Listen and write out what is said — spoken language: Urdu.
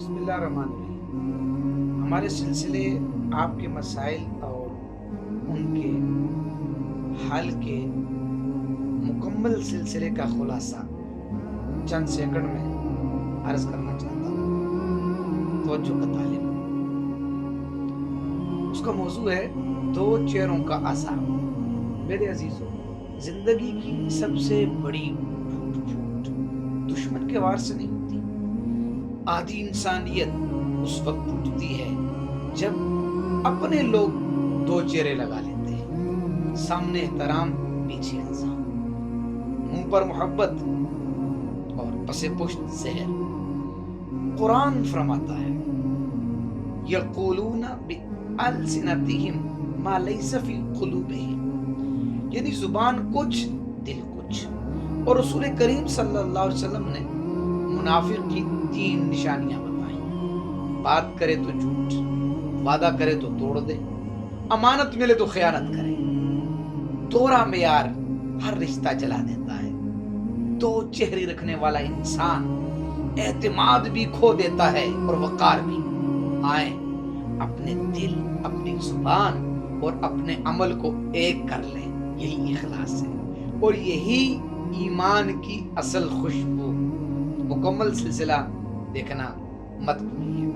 بسم اللہ الرحمن الرحیم۔ ہمارے سلسلے آپ کے مسائل اور ان کے حل کے مکمل سلسلے کا خلاصہ چند سیکنڈ میں عرض کرنا چاہتا ہوں۔ توجہ کا طالب، اس کا موضوع ہے دو چہروں کا اثر۔ میرے عزیزوں، زندگی کی سب سے بڑی ٹوٹ دشمن کے وار سے نہیں ہوتی۔ آدھی انسانیت اس وقت ٹوٹتی ہے جب اپنے لوگ دو چہرے لگا لیتے ہیں، سامنے احترام، پیچھے الزام، منہ پر محبت اور پس پشت زہر۔ قرآن فرماتا ہے یقولون بألسنتہم ما لیس فی قلوبہم، یعنی زبان کچھ دل کچھ۔ اور رسول کریم صلی اللہ علیہ وسلم نے منافق کی 3 نشانیاں بتائیں: بات کرے تو جھوٹ، وعدہ کرے تو توڑ دے، امانت ملے تو خیانت کرے۔ دوہرا معیار ہر رشتہ جلا دیتا ہے۔ دو چہرے رکھنے والا انسان اعتماد بھی کھو دیتا ہے اور وقار بھی۔ آئیں اپنے دل، اپنی زبان اور اپنے عمل کو ایک کر لیں، یہی اخلاص ہے اور یہی ایمان کی اصل خوشبو۔ مکمل سلسلہ دیکھنا مت بھولیے۔